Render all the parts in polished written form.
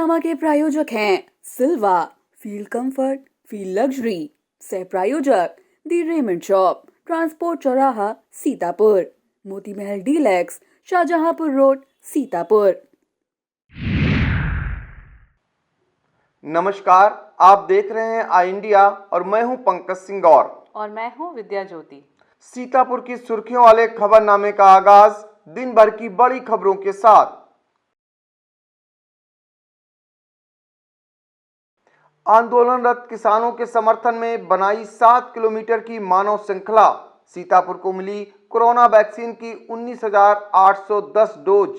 Drama के प्रायोजक हैं सिल्वा, फील कंफर्ट, फील लग्जरी। सह प्रायोजक दी रेमंड शॉप, ट्रांसपोर्ट चौराहा, सीतापुर। Moti Mahal deluxe, Shahjahanpur road, Sitapur. नमस्कार, आप देख रहे हैं आई इंडिया और मैं हूं पंकज सिंह गौर और मैं हूं विद्या ज्योति। सीतापुर की सुर्खियों वाले खबरनामे का आगाज दिन भर की बड़ी खबरों के साथ। आंदोलनरत किसानों के समर्थन में बनाई 7 किलोमीटर की मानव श्रृंखला। सीतापुर को मिली कोरोना वैक्सीन की 19,810 डोज।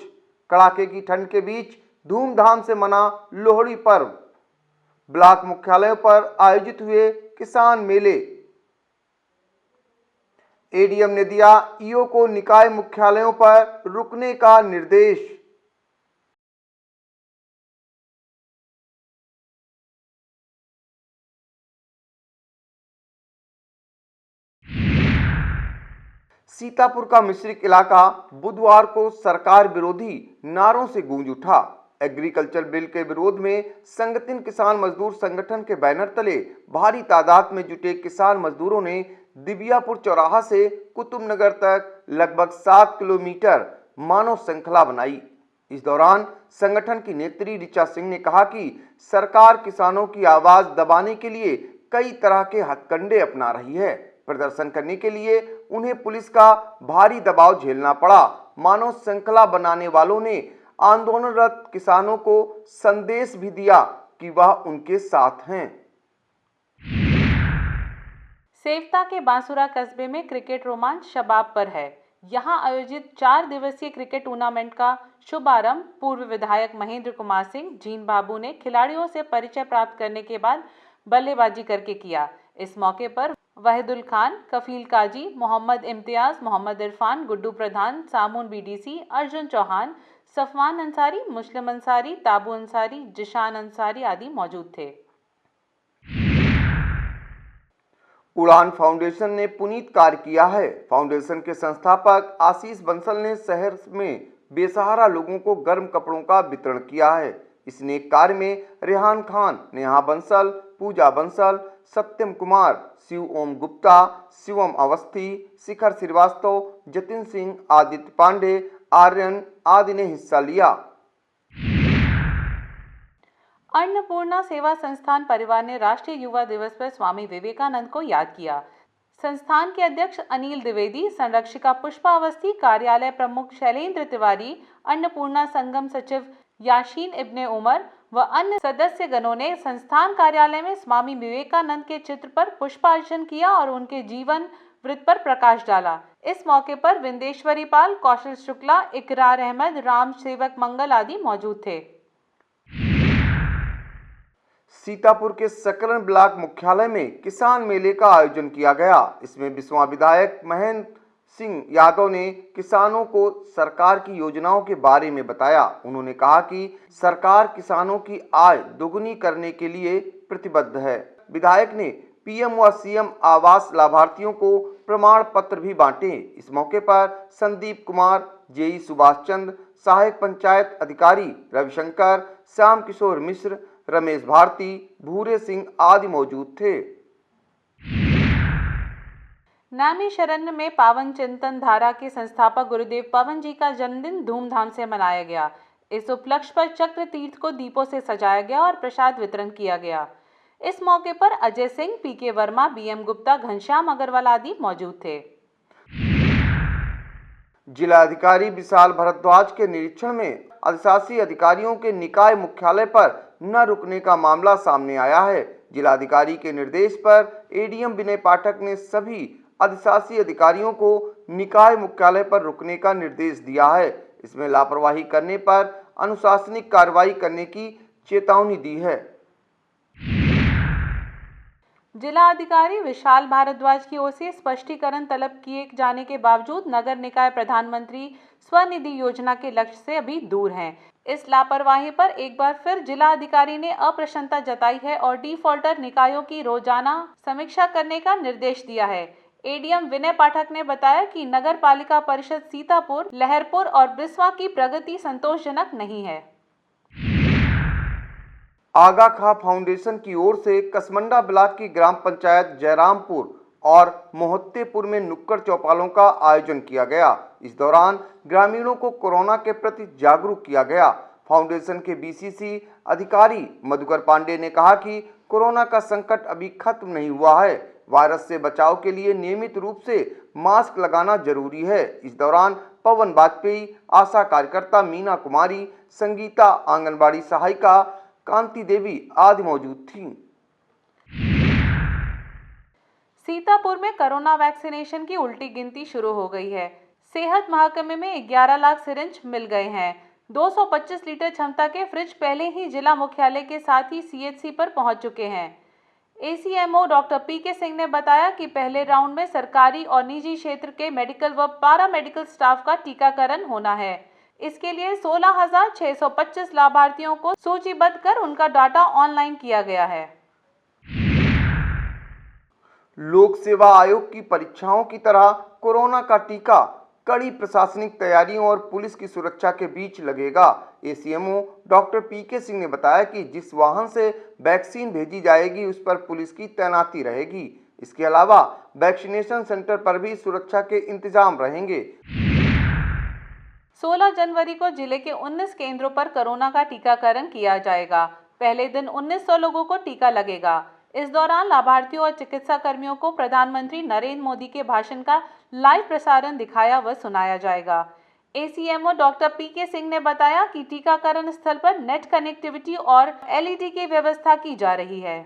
कड़ाके की ठंड के बीच धूमधाम से मना लोहड़ी पर्व। ब्लॉक मुख्यालयों पर आयोजित हुए किसान मेले। एडीएम ने दिया ईओ को निकाय मुख्यालयों पर रुकने का निर्देश। सीतापुर का मिश्रिक इलाका बुधवार को सरकार विरोधी नारों से गूंज उठा। एग्रीकल्चर बिल के विरोध में संगठित किसान मजदूर संगठन के बैनर तले भारी तादाद में जुटे किसान मजदूरों ने दिबियापुर चौराहा से कुतुबनगर तक लगभग 7 किलोमीटर मानव श्रृंखला बनाई। इस दौरान संगठन की नेत्री ऋचा सिंह ने कहा कि सरकार किसानों की आवाज दबाने के लिए कई तरह के हथकंडे अपना रही है। प्रदर्शन करने के लिए उन्हें पुलिस का भारी दबाव झेलना पड़ा। मानव श्रृंखला बनाने वालों ने आंदोलनरत किसानों को संदेश भी दिया कि वह उनके साथ हैं। सेवता के बांसुरा कस्बे में क्रिकेट रोमांच शबाब पर है। यहां आयोजित 4 दिवसीय क्रिकेट टूर्नामेंट का शुभारंभ पूर्व विधायक महेंद्र कुमार सिंह जीन बाबू ने खिलाड़ियों से परिचय प्राप्त करने के बाद बल्लेबाजी करके किया। इस मौके पर वहीदुल खान, कफील काजी, मोहम्मद इम्तियाज, मोहम्मद इरफान, गुड्डू प्रधान, सामून बीडीसी, अर्जुन चौहान, सफवान अंसारी, मुस्लिम अंसारी, ताबू अंसारी, जिशान अंसारी आदि मौजूद थे। उड़ान फाउंडेशन ने पुनीत कार्य किया है। फाउंडेशन के संस्थापक आशीष बंसल ने शहर में बेसहारा लोगों को गर्म कपड़ों का वितरण किया है। इस नेक कार्य में रेहान खान, नेहा बंसल, पूजा बंसल, सत्यम कुमार, शिव ओम गुप्ता, शिवम अवस्थी, शिखर श्रीवास्तव, जतिन सिंह, आदित्य पांडे, आर्यन आदि ने हिस्सा लिया। अन्नपूर्णा सेवा संस्थान परिवार ने राष्ट्रीय युवा दिवस पर स्वामी विवेकानंद को याद किया। संस्थान के अध्यक्ष अनिल द्विवेदी, संरक्षिका पुष्पा अवस्थी, कार्यालय प्रमुख शैलेंद्र तिवारी, अन्नपूर्णा संगम सचिव याशीन इब्ने उमर व अन्य सदस्य गणों ने संस्थान कार्यालय में स्वामी विवेकानंद के चित्र पर पुष्पार्चन किया और उनके जीवन वृत्त पर प्रकाश डाला। इस मौके पर विंदेश्वरी पाल, कौशल शुक्ला, इकरार अहमद, राम सेवक मंगल आदि मौजूद थे। सीतापुर के सकलन ब्लॉक मुख्यालय में किसान मेले का आयोजन किया गया। इसमें बिस्वा विधायक महेंद्र सिंह यादव ने किसानों को सरकार की योजनाओं के बारे में बताया। उन्होंने कहा कि सरकार किसानों की आय दोगुनी करने के लिए प्रतिबद्ध है। विधायक ने पीएम व सीएम आवास लाभार्थियों को प्रमाण पत्र भी बांटे। इस मौके पर संदीप कुमार, जेई सुभाष चंद्र, सहायक पंचायत अधिकारी रविशंकर, श्याम किशोर मिश्र, रमेश भारती, भूरे सिंह आदि मौजूद थे। नामी शरण में पावन चिंतन धारा के संस्थापक गुरुदेव पवन जी का जन्मदिन धूमधाम से मनाया गया। इस उपलक्ष्य पर चक्र तीर्थ को दीपों से सजाया गया और प्रसाद वितरण किया गया। इस मौके पर अजय सिंह, पीके वर्मा, बीएम गुप्ता, घनश्याम अग्रवाल आदि मौजूद थे। जिलाधिकारी विशाल भारद्वाज के निरीक्षण में अधिशासी अधिकारियों के निकाय मुख्यालय पर न रुकने का मामला सामने आया है। जिलाधिकारी के निर्देश पर एडीएम विनय पाठक ने सभी अधिशासी अधिकारियों को निकाय मुख्यालय पर रुकने का निर्देश दिया है। इसमें लापरवाही करने पर अनुशासनिक कार्रवाई करने की चेतावनी दी है। जिला अधिकारी विशाल भारद्वाज की ओर से स्पष्टीकरण तलब किए जाने के बावजूद नगर निकाय प्रधानमंत्री स्वनिधि योजना के लक्ष्य से अभी दूर हैं। इस लापरवाही पर एक बार फिर जिला अधिकारी ने अप्रसन्नता जताई है और डिफॉल्टर निकायों की रोजाना समीक्षा करने का निर्देश दिया है। एडीएम विनय पाठक ने बताया कि नगर पालिका परिषद सीतापुर, लहरपुर और बिस्वा की प्रगति संतोषजनक नहीं है। आगा खां फाउंडेशन की ओर से कसमंडा ब्लॉक की ग्राम पंचायत जयरामपुर और मोहत्तेपुर में नुक्कड़ चौपालों का आयोजन किया गया। इस दौरान ग्रामीणों को कोरोना के प्रति जागरूक किया गया। फाउंडेशन के बीसीसी अधिकारी मधुकर पांडे ने कहा कि कोरोना का संकट अभी खत्म नहीं हुआ है। वायरस से बचाव के लिए नियमित रूप से मास्क लगाना जरूरी है। इस दौरान पवन वाजपेयी, आशा कार्यकर्ता मीना कुमारी, संगीता, आंगनबाड़ी सहायिका कांति देवी आदि मौजूद थीं। सीतापुर में कोरोना वैक्सीनेशन की उल्टी गिनती शुरू हो गई है। सेहत महकमे में 11 लाख सिरिंज मिल गए हैं। 225 लीटर क्षमता के फ्रिज पहले ही जिला मुख्यालय के साथ ही सीएचसी पर पहुंच चुके हैं। एसीएमओ डॉक्टर पीके सिंह ने बताया कि पहले राउंड में सरकारी और निजी क्षेत्र के मेडिकल व पारा मेडिकल स्टाफ का टीकाकरण होना है। इसके लिए 16,625 लाभार्थियों को सूचीबद्ध कर उनका डाटा ऑनलाइन किया गया है। लोक सेवा आयोग की परीक्षाओं की तरह कोरोना का टीका कड़ी प्रशासनिक तैयारियों और पुलिस की सुरक्षा के बीच लगेगा। एसीएमओ डॉक्टर पीके सिंह ने बताया कि जिस वाहन से वैक्सीन भेजी जाएगी उस पर पुलिस की तैनाती रहेगी। इसके अलावा वैक्सीनेशन सेंटर पर भी सुरक्षा के इंतजाम रहेंगे। 16 जनवरी को जिले के 19 केंद्रों पर कोरोना का टीकाकरण किया जाएगा। पहले दिन 1900 लोगों को टीका लगेगा। इस दौरान लाभार्थियों और चिकित्सा कर्मियों को प्रधानमंत्री नरेंद्र मोदी के भाषण का लाइव प्रसारण दिखाया व सुनाया जाएगा। एसीएमओ डॉक्टर पीके सिंह ने बताया कि टीकाकरण स्थल पर नेट कनेक्टिविटी और एलईडी की व्यवस्था की जा रही है।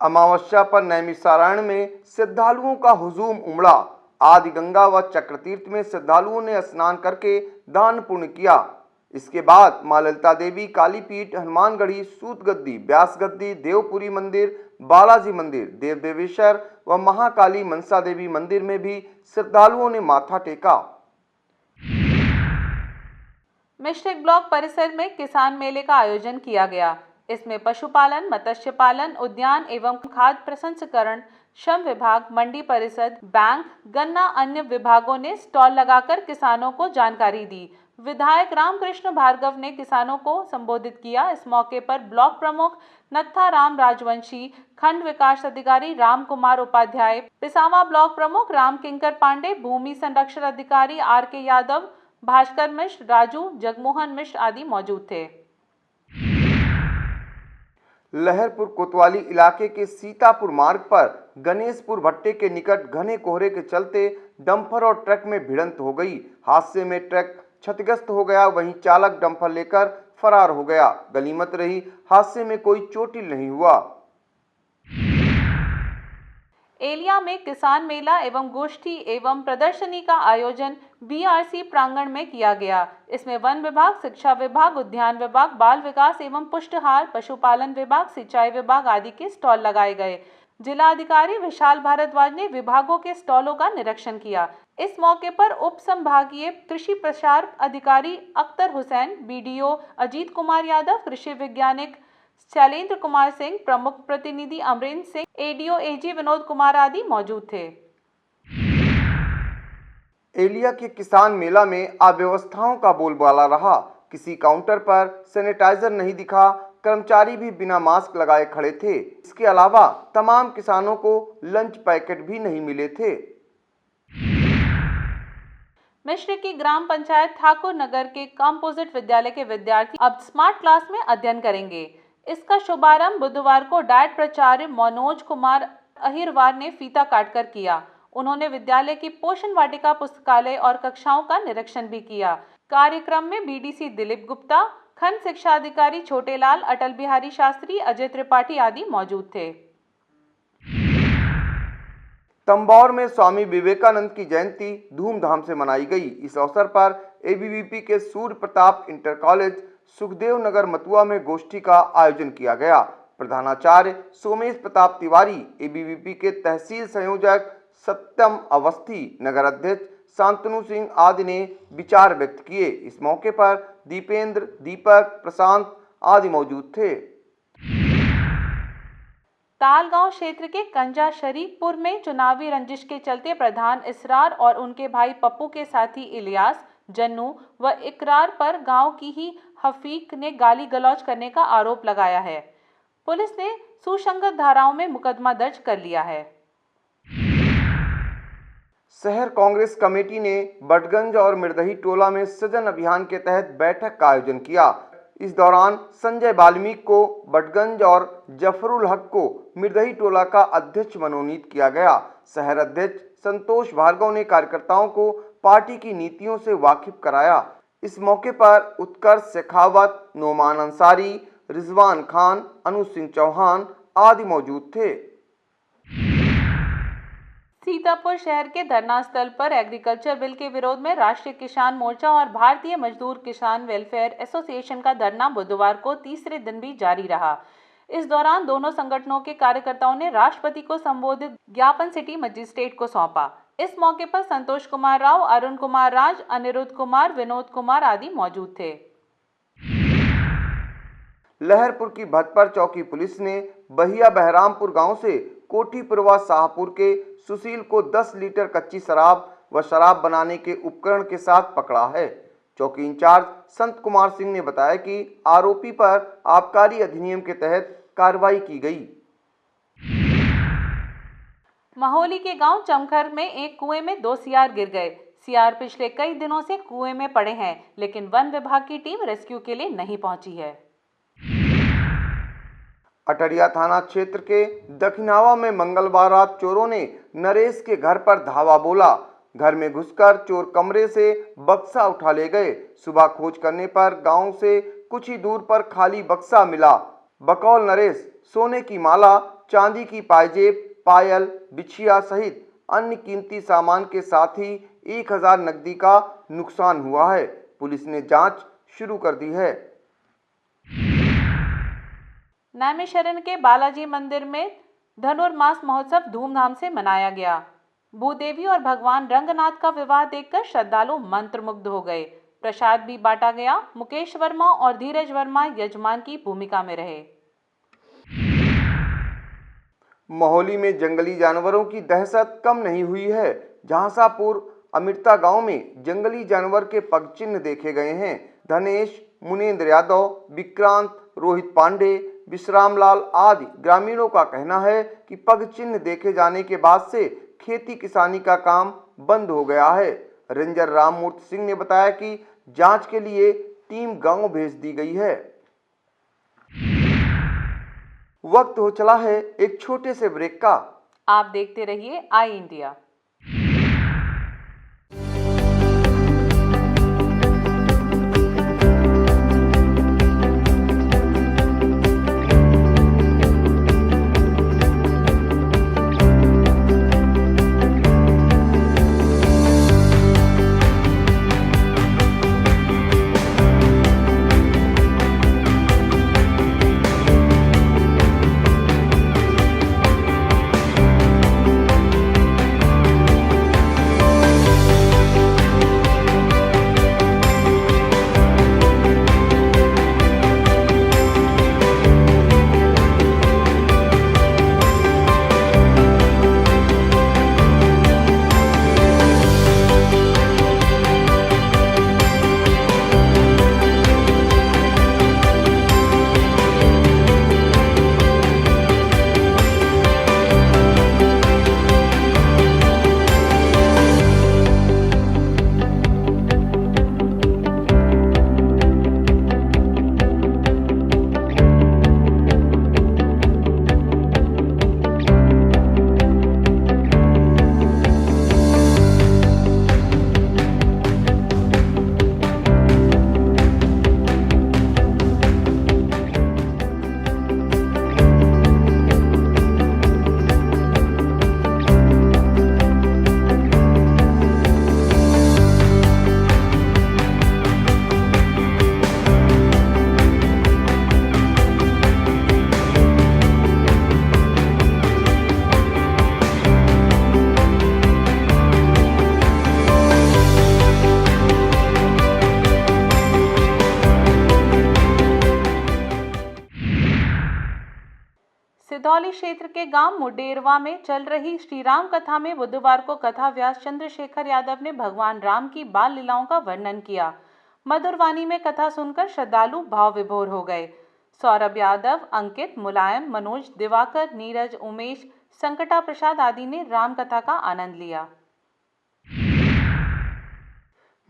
अमावस्या पर नैमिषारण्य में श्रद्धालुओं का हुजूम उमड़ा। आदि गंगा व चक्रतीर्थ में श्रद्धालुओं ने स्नान करके दान पुण्य किया। इसके बाद मां ललिता देवी, कालीपीठ, हनुमानगढ़ी, सूतगद्दी, व्यासगद्दी, देवपुरी मंदिर, बालाजी मंदिर, देवदेवेश्वर व महाकाली मनसा देवी मंदिर में भी श्रद्धालुओं ने माथा टेका। मिश्रिक ब्लॉक परिसर में किसान मेले का आयोजन किया गया। इसमें पशुपालन, मत्स्य पालन, उद्यान एवं खाद्य प्रसंस्करण, श्रम विभाग, मंडी परिषद, बैंक, गन्ना अन्य विभागों ने स्टॉल लगाकर किसानों को जानकारी दी। विधायक रामकृष्ण भार्गव ने किसानों को संबोधित किया। इस मौके पर ब्लॉक प्रमुख नत्था राम राजवंशी, खंड विकास अधिकारी राम कुमार उपाध्याय, पिसावा ब्लॉक प्रमुख राम किंकर पांडे, भूमि संरक्षण अधिकारी आर.के. यादव, भास्कर मिश्र, राजू, जगमोहन मिश्र आदि मौजूद थे। लहरपुर कोतवाली इलाके के सीतापुर मार्ग पर गणेशपुर भट्टे के निकट घने कोहरे के चलते डंपर और ट्रक में भिड़ंत हो गई। हादसे में ट्रक क्षतिग्रस्त हो गया, वहीं चालक डंपर लेकर फरार हो गया। गनीमत रही हादसे में कोई चोटिल नहीं हुआ। एलिया में किसान मेला एवं गोष्ठी एवं प्रदर्शनी का आयोजन बीआरसी प्रांगण में किया गया। इसमें वन विभाग, शिक्षा विभाग, उद्यान विभाग, बाल विकास एवं पुष्टहार, पशुपालन विभाग, सिंचाई विभाग आदि के स्टॉल लगाए गए। जिला अधिकारी विशाल भारद्वाज ने विभागों के स्टॉलों का निरीक्षण किया। इस मौके पर उप संभागीय कृषि प्रसार अधिकारी अख्तर हुसैन, बीडीओ अजीत कुमार यादव, कृषि वैज्ञानिक शैलेंद्र कुमार सिंह, प्रमुख प्रतिनिधि अमरेंद्र सिंह, एडीओ एजी विनोद कुमार आदि मौजूद थे। एलिया के किसान मेला में अव्यवस्थाओं का बोलबाला रहा। किसी काउंटर पर सैनिटाइजर नहीं दिखा, कर्मचारी भी बिना मास्क लगाए खड़े थे। इसके अलावा तमाम किसानों को लंच पैकेट भी नहीं मिले थे। मिश्र की ग्राम पंचायत ठाकुर नगर के कंपोजिट विद्यालय के विद्यार्थी अब स्मार्ट क्लास में अध्ययन करेंगे। इसका शुभारंभ बुधवार को डायट प्राचार्य मनोज कुमार अहिरवार ने फीता काटकर किया। उन्होंने विद्यालय की पोषण वाटिका, पुस्तकालय और कक्षाओं का निरीक्षण भी किया। कार्यक्रम में बीडीसी दिलीप गुप्ता, खंड शिक्षा अधिकारी छोटेलाल, अटल बिहारी शास्त्री, अजय त्रिपाठी आदि मौजूद थे। तंबौर में स्वामी विवेकानंद की जयंती धूमधाम से मनाई गई। इस अवसर पर एबीवीपी के सूर्य प्रताप इंटर कॉलेज सुखदेव नगर मथुआ में गोष्ठी का आयोजन किया गया। प्रधानाचार्य सोमेश प्रताप तिवारी, एबीवीपी के तहसील संयोजक सत्यम अवस्थी, नगर अध्यक्ष शांतनु सिंह आदि ने विचार व्यक्त किए। इस मौके पर दीपेंद्र, दीपक, प्रशांत आदि मौजूद थे। तालगांव क्षेत्र के कंजा शरीफपुर में चुनावी रंजिश के चलते प्रधान इसरार और उनके भाई पप्पू के साथी इलियास, जन्नू व इकरार पर गांव की ही हफीक ने गाली गलौज करने का आरोप लगाया है। पुलिस ने सुसंगत धाराओं में मुकदमा दर्ज कर लिया है। शहर कांग्रेस कमेटी ने बटगंज और मिर्दही टोला में सृजन अभियान के तहत बैठक का आयोजन किया। इस दौरान संजय वाल्मीकि को बटगंज और जफरुल हक को मिर्दही टोला का अध्यक्ष मनोनीत किया गया। शहर अध्यक्ष संतोष भार्गव ने कार्यकर्ताओं को पार्टी की नीतियों से वाकिफ कराया। इस मौके पर उत्कर्ष शेखावत, नोमान अंसारी, रिजवान खान, अनु सिंह चौहान आदि मौजूद थे। सीतापुर शहर के धरना स्थल पर एग्रीकल्चर बिल के विरोध में राष्ट्रीय किसान मोर्चा और भारतीय मजदूर किसान वेलफेयर एसोसिएशन का धरना बुधवार को तीसरे दिन भी जारी रहा। इस दौरान दोनों संगठनों के कार्यकर्ताओं ने राष्ट्रपति को संबोधित ज्ञापन सिटी मजिस्ट्रेट को सौंपा। इस मौके पर संतोष कुमार राव, अरुण कुमार राज, अनिरुद्ध कुमार, विनोद कुमार आदि मौजूद थे। लहरपुर की भटपर चौकी पुलिस ने बहिया बहरामपुर गांव से कोठीपुरवा शाहपुर के सुशील को 10 लीटर कच्ची शराब व शराब बनाने के उपकरण के साथ पकड़ा है। चौकी इंचार्ज संत कुमार सिंह ने बताया कि आरोपी पर आबकारी अधिनियम के तहत कार्रवाई की गई। महोली के गांव चमखर में एक कुएं में 2 सियार गिर गए। सियार पिछले कई दिनों से कुएं में पड़े हैं, लेकिन वन विभाग की टीम रेस्क्यू के लिए नहीं पहुंची है। अटरिया थाना क्षेत्र के दखिनावा में मंगलवार रात चोरों ने नरेश के घर पर धावा बोला। घर में घुसकर चोर कमरे से बक्सा उठा ले गए। सुबह खोज करने पर गांव से कुछ ही दूर पर खाली बक्सा मिला। बकौल नरेश सोने की माला, चांदी की पायजेब, पायल, बिछिया सहित अन्य कीमती सामान के साथ ही 1000 नकदी का नुकसान हुआ है। पुलिस ने जांच शुरू कर दी है। नैमिषारण्य के बालाजी मंदिर में धनुर्मास महोत्सव धूमधाम से मनाया गया। भूदेवी और भगवान रंगनाथ का विवाह देखकर श्रद्धालु मंत्रमुग्ध हो गए। प्रसाद भी बांटा गया। मुकेश वर्मा और धीरज वर्मा यजमान की भूमिका में रहे। महोली में जंगली जानवरों की दहशत कम नहीं हुई है। झांसापुर अमृता गांव में जंगली जानवर के पगचिन्ह देखे गए हैं। धनेश, मुनेन्द्र यादव, विक्रांत, रोहित पांडे, विश्राम लाल आदि ग्रामीणों का कहना है कि पग चिन्ह देखे जाने के बाद से खेती किसानी का काम बंद हो गया है। रेंजर राममूर्ति सिंह ने बताया कि जांच के लिए टीम गांव भेज दी गई है। वक्त हो चला है एक छोटे से ब्रेक का। आप देखते रहिए आई इंडिया। सिधौली क्षेत्र के गांव मुडेरवा में चल रही श्री राम कथा में बुधवार को कथा व्यास चंद्रशेखर यादव ने भगवान राम की बाल लीलाओं का वर्णन किया। मधुर वाणी में कथा सुनकर श्रद्धालु भाव विभोर हो गए। सौरभ यादव, अंकित, मुलायम, मनोज, दिवाकर, नीरज, उमेश, संकटा प्रसाद आदि ने राम कथा का आनंद लिया।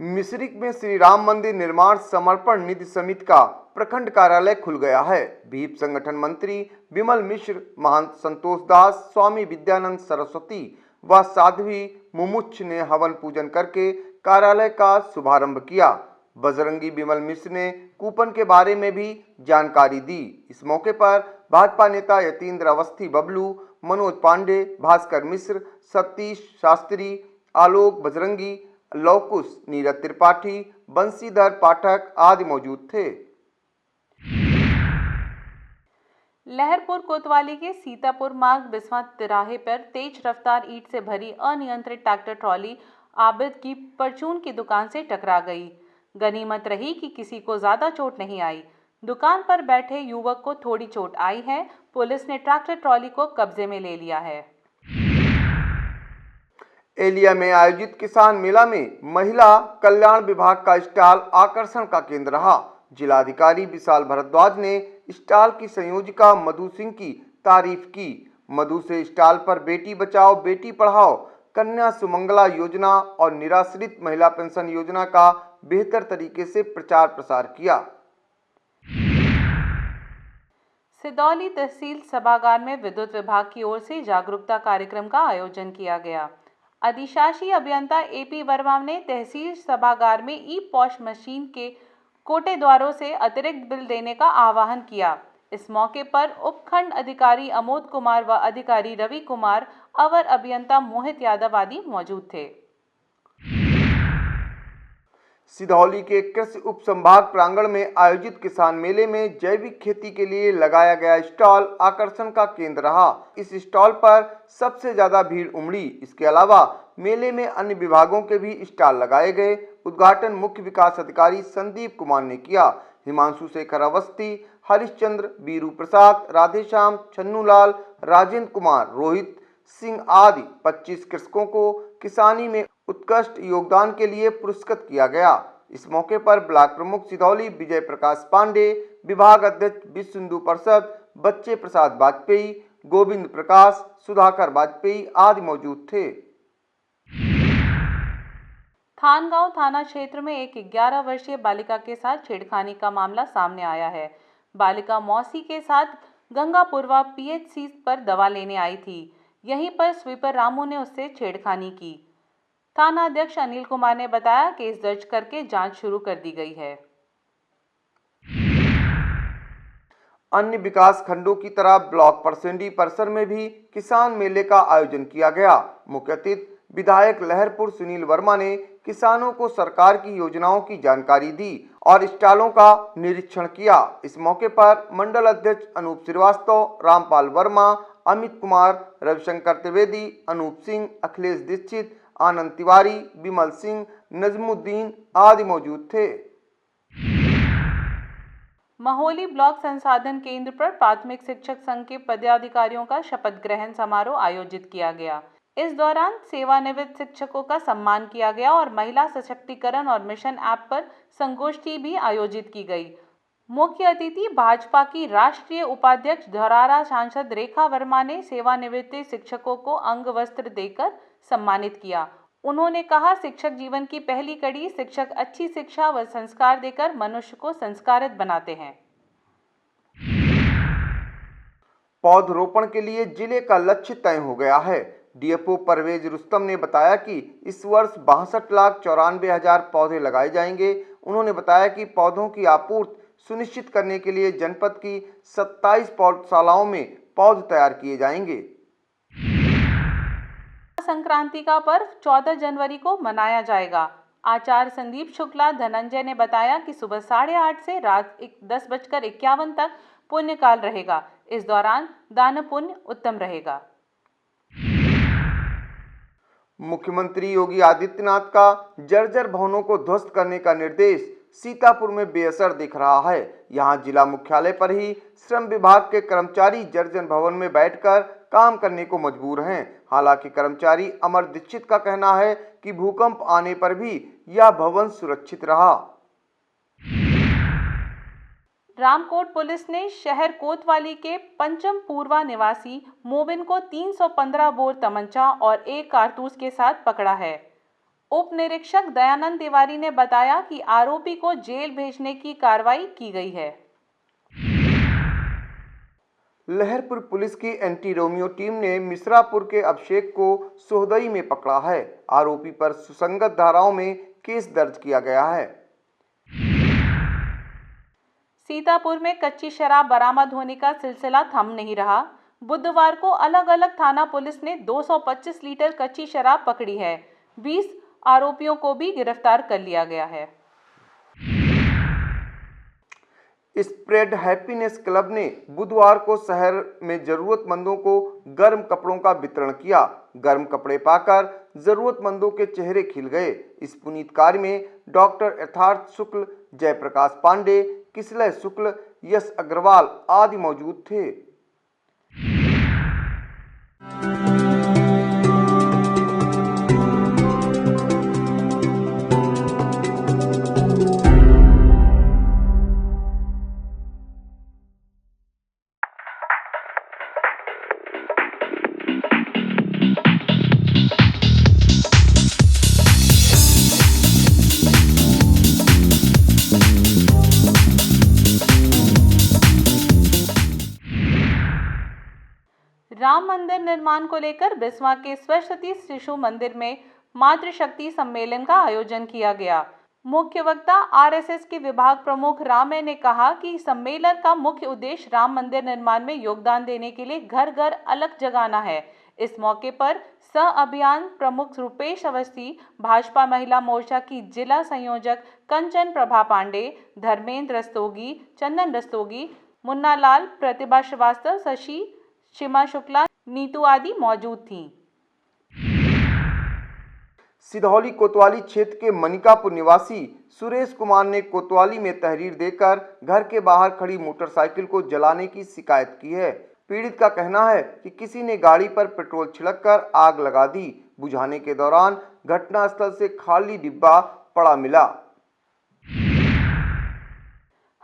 मिश्रिक में श्री राम मंदिर निर्माण समर्पण निधि समिति का प्रखंड कार्यालय खुल गया है। भीप संगठन मंत्री विमल मिश्र, महंत संतोष दास, स्वामी विद्यानंद सरस्वती व साध्वी मुमुक्ष ने हवन पूजन करके कार्यालय का शुभारंभ किया। बजरंगी विमल मिश्र ने कूपन के बारे में भी जानकारी दी। इस मौके पर भाजपा नेता यतीन्द्र अवस्थी, बबलू, मनोज पांडे, भास्कर मिश्र, सतीश शास्त्री, आलोक बजरंगी, लौकुश, नीरज त्रिपाठी, बंशीधर पाठक आदि मौजूद थे। लहरपुर कोतवाली के सीतापुर मार्ग बिस्वा तिराहे पर तेज रफ्तार ईंट से भरी अनियंत्रित ट्रैक्टर ट्रॉली आबिद की परचून की दुकान से टकरा गई। गनीमत रही कि किसी को ज्यादा चोट नहीं आई। दुकान पर बैठे युवक को थोड़ी चोट आई है। पुलिस ने ट्रैक्टर ट्रॉली को कब्जे में ले लिया है। एलिया में आयोजित किसान मेला में महिला कल्याण विभाग का स्टॉल आकर्षण का केंद्र रहा। जिलाधिकारी विशाल भारद्वाज ने स्टॉल की संयोजिका मधु सिंह की तारीफ की। मधु से स्टॉल पर बेटी बचाओ बेटी पढ़ाओ, कन्या सुमंगला योजना और निराश्रित महिला पेंशन योजना का बेहतर तरीके से प्रचार प्रसार किया। सिदौली तहसील सभागार में विद्युत विभाग की ओर से जागरूकता कार्यक्रम का आयोजन किया गया। अधिशासी अभियंता एपी वर्मा ने तहसील सभागार में ई पॉश मशीन के कोटे द्वारों से अतिरिक्त बिल देने का आह्वान किया। इस मौके पर उपखंड अधिकारी अमोद कुमार व अधिकारी रवि कुमार, अवर अभियंता मोहित यादव आदि मौजूद थे। सिधौली के कृषि उप संभाग प्रांगण में आयोजित किसान मेले में जैविक खेती के लिए लगाया गया स्टॉल आकर्षण का केंद्र रहा। इस स्टॉल पर सबसे ज्यादा भीड़ उमड़ी। इसके अलावा मेले में अन्य विभागों के भी स्टॉल लगाए गए। उद्घाटन मुख्य विकास अधिकारी संदीप कुमार ने किया। हिमांशु शेखर अवस्थी, हरिश्चंद्र, बीरू प्रसाद, राधेश्याम, छन्नूलाल, राजेंद्र कुमार, रोहित सिंह आदि 25 कृषकों को किसानी में उत्कृष्ट योगदान के लिए पुरस्कृत किया गया। इस मौके पर ब्लॉक प्रमुख सिधौली विजय प्रकाश पांडे, विभाग अध्यक्ष विश्व हिंदू परिषद बच्चे प्रसाद वाजपेयी, गोविंद प्रकाश, सुधाकर वाजपेयी आदि मौजूद थे। थानगांव थाना क्षेत्र में एक 11 वर्षीय बालिका के साथ छेड़खानी का मामला सामने आया है। बालिका मौसी के साथ गंगापुरवा पीएचसी पर दवा लेने आई थी। यहीं पर स्वीपर रामू ने उससे छेड़खानी की। थाना अध्यक्ष अनिल कुमार ने बताया केस दर्ज करके जांच शुरू कर दी गई है। अन्य विकास खंडों की तरह ब्लॉक परसेंडी परिसर में भी किसान मेले का आयोजन किया गया। मुख्य अतिथि विधायक लहरपुर सुनील वर्मा ने किसानों को सरकार की योजनाओं की जानकारी दी और स्टॉलों का निरीक्षण किया। इस मौके पर मंडल अध्यक्ष अनूप श्रीवास्तव, रामपाल वर्मा, अमित कुमार, रविशंकर त्रिवेदी, अनूप सिंह, अखिलेश दीक्षित, आनंद तिवारी, विमल सिंह, नजमुद्दीन आदि मौजूद थे। महोली ब्लॉक संसाधन केंद्र पर प्राथमिक शिक्षक संघ के पदाधिकारियों का शपथ ग्रहण समारोह आयोजित किया गया। इस दौरान सेवानिवृत्त शिक्षकों का सम्मान किया गया और महिला सशक्तिकरण और मिशन ऐप पर संगोष्ठी भी आयोजित की गई। मुख्य अतिथि भाजपा की राष्ट्रीय उपाध्यक्ष धौरारा सांसद रेखा वर्मा ने सेवानिवृत्त शिक्षकों को अंग वस्त्र देकर सम्मानित किया। उन्होंने कहा, शिक्षक जीवन की पहली कड़ी। शिक्षक अच्छी शिक्षा व संस्कार देकर मनुष्य को संस्कारित बनाते हैं। पौधरोपण के लिए जिले का लक्ष्य तय हो गया है। डीएफओ परवेज रुस्तम ने बताया कि इस वर्ष 62,94,000 पौधे लगाए जाएंगे। उन्होंने बताया कि पौधों की आपूर्ति सुनिश्चित करने के लिए जनपद की 27 पौधशालाओं में पौध तैयार किए जाएंगे। संक्रांति का पर्व 14 जनवरी को मनाया जाएगा। आचार्य संदीप शुक्ला धनंजय ने बताया कि सुबह 8:30 से रात 10:51 तक पुण्य काल रहेगा। इस दौरान दान पुण्य उत्तम रहेगा। मुख्यमंत्री योगी आदित्यनाथ का जर्जर भवनों को ध्वस्त करने का निर्देश सीतापुर में बेअसर दिख रहा है। यहां जिला मुख्यालय पर ही श्रम विभाग के कर्मचारी जर्जर भवन में बैठकर काम करने को मजबूर हैं। हालांकि कर्मचारी अमर दीक्षित का कहना है कि भूकंप आने पर भी यह भवन सुरक्षित रहा। रामकोट पुलिस ने शहर कोतवाली के पंचम पूर्वा निवासी मोबिन को 315 बोर तमंचा और एक कारतूस के साथ पकड़ा है। उप निरीक्षक दयानंद तिवारी ने बताया कि आरोपी को जेल भेजने की कार्रवाई की गई है। लहरपुर पुलिस की एंटी रोमियो टीम ने मिश्रापुर के अभिषेक को सोहदई में पकड़ा है। आरोपी पर सुसंगत धाराओं में केस दर्ज किया गया है। सीतापुर में कच्ची शराब बरामद होने का सिलसिला थम नहीं रहा। बुधवार को अलग अलग थाना पुलिस ने 225 लीटर कच्ची शराब पकड़ी है। 20 आरोपियों को भी गिरफ्तार कर लिया गया है। स्प्रेड हैप्पीनेस क्लब ने बुधवार को शहर में जरूरतमंदों को गर्म कपड़ों का वितरण किया। गर्म कपड़े पाकर जरूरतमंदों के चेहरे खिल गए। इस पुनीत कार्य में डॉक्टर यथार्थ शुक्ल, जयप्रकाश पांडे, किसलय शुक्ल, यश अग्रवाल आदि मौजूद थे। राम मंदिर निर्माण को लेकर बिस्वा के सरस्वती शिशु मंदिर में मातृशक्ति सम्मेलन का आयोजन किया गया। मुख्य वक्ता आरएसएस के विभाग प्रमुख रामे ने कहा कि सम्मेलन का मुख्य उद्देश्य राम मंदिर निर्माण में योगदान देने के लिए घर घर अलग जगाना है। इस मौके पर सह अभियान प्रमुख रुपेश अवस्थी, भाजपा महिला मोर्चा की जिला संयोजक कंचन प्रभा पांडे, धर्मेंद्र रस्तोगी, चंदन रस्तोगी, मुन्ना लाल, प्रतिभा श्रीवास्तव, शशि, शिमा शुक्ला, नीतू आदि मौजूद थीं। सिधौली कोतवाली क्षेत्र के मनिकापुर निवासी सुरेश कुमार ने कोतवाली में तहरीर देकर घर के बाहर खड़ी मोटरसाइकिल को जलाने की शिकायत की है। पीड़ित का कहना है कि किसी ने गाड़ी पर पेट्रोल छिड़ककर आग लगा दी। बुझाने के दौरान घटनास्थल से खाली डिब्बा पड़ा मिला।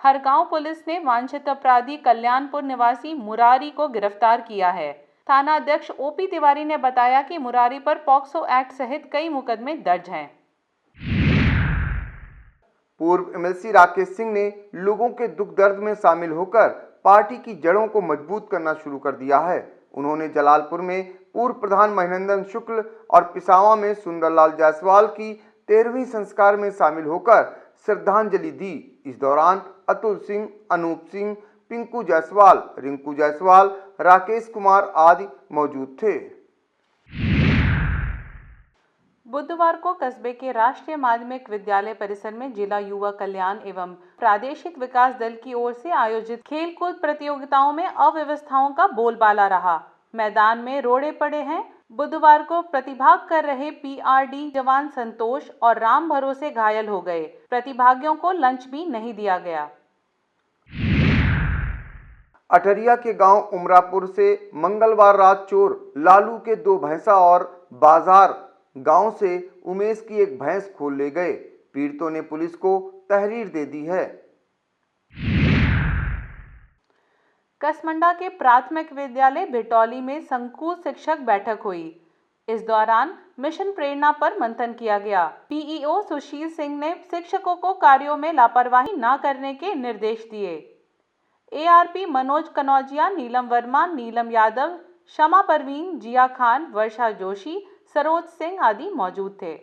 हरगांव पुलिस ने वांछित अपराधी कल्याणपुर निवासी मुरारी को गिरफ्तार किया है। थाना अध्यक्ष ओपी तिवारी ने बताया कि मुरारी पर पॉक्सो एक्ट सहित कई मुकदमे दर्ज हैं। पूर्व एमएलसी राकेश सिंह ने लोगों के दुख दर्द में शामिल होकर पार्टी की जड़ों को मजबूत करना शुरू कर दिया है। उन्होंने जलालपुर में पूर्व प्रधान महेंद्र शुक्ल और पिसावा में सुंदरलाल जायसवाल की 13वीं संस्कार में शामिल होकर श्रद्धांजलि दी। इस दौरान अतुल सिंह, अनूप सिंह, पिंकू जायसवाल, रिंकू जायसवाल, राकेश कुमार आदि मौजूद थे। बुधवार को कस्बे के राष्ट्रीय माध्यमिक विद्यालय परिसर में जिला युवा कल्याण एवं प्रादेशिक विकास दल की ओर से आयोजित खेलकूद प्रतियोगिताओं में अव्यवस्थाओं का बोलबाला रहा। मैदान में रोड़े पड़े हैं। बुधवार को प्रतिभाग कर रहे पीआरडी जवान संतोष और राम भरोसे घायल हो गए। प्रतिभागियों को लंच भी नहीं दिया गया। अठरिया के गांव उमरापुर से मंगलवार रात चोर लालू के 2 भैंसा और बाजार गांव से उमेश की एक भैंस खोल ले गए। पीड़ितों ने पुलिस को तहरीर दे दी है। कसमंडा के प्राथमिक विद्यालय भिटौली में संकुल शिक्षक बैठक हुई। इस दौरान मिशन प्रेरणा पर मंथन किया गया। पीईओ सुशील सिंह ने शिक्षकों को कार्यों में लापरवाही न करने के निर्देश दिए। एआरपी मनोज कनौजिया, नीलम वर्मा, नीलम यादव, शमा परवीन, जिया खान, वर्षा जोशी, सरोज सिंह आदि मौजूद थे।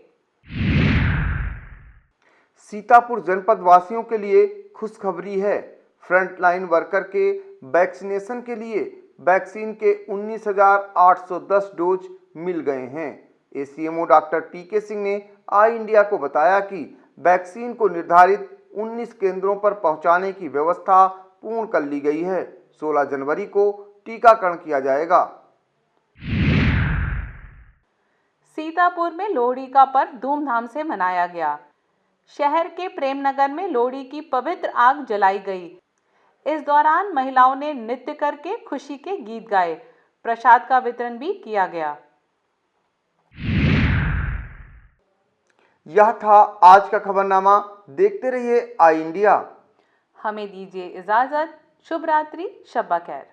सीतापुर जनपद वासियों के लिए खुशखबरी है। फ्रंटलाइन वर्कर के वैक्सीनेशन के लिए वैक्सीन के 19,810 डोज मिल गए हैं। एसीएमओ डॉक्टर टीके सिंह ने आई इंडिया को बताया कि वैक्सीन को निर्धारित 19 केंद्रों पर पहुंचाने की व्यवस्था पूर्ण कर ली गई है। 16 जनवरी को टीकाकरण किया जाएगा। सीतापुर में लोहड़ी का पर्व धूमधाम से मनाया गया। शहर के प्रेमनगर में लोहड़ी की पवित्र आग जलाई गई। इस दौरान महिलाओं ने नृत्य करके खुशी के गीत गाए। प्रसाद का वितरण भी किया गया। यह था आज का खबरनामा। देखते रहिए आई इंडिया। हमें दीजिए इजाजत। शुभ रात्रि, शब्बा खैर।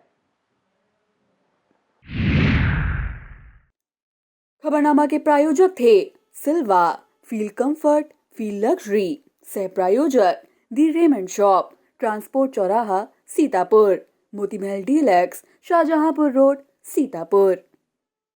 खबरनामा के प्रायोजक थे सिल्वा, फील कंफर्ट, फील लग्जरी। सह प्रायोजक दी रेमंड शॉप, ट्रांसपोर्ट चौराहा, सीतापुर। Moti Mahal deluxe, Shahjahanpur road, Sitapur.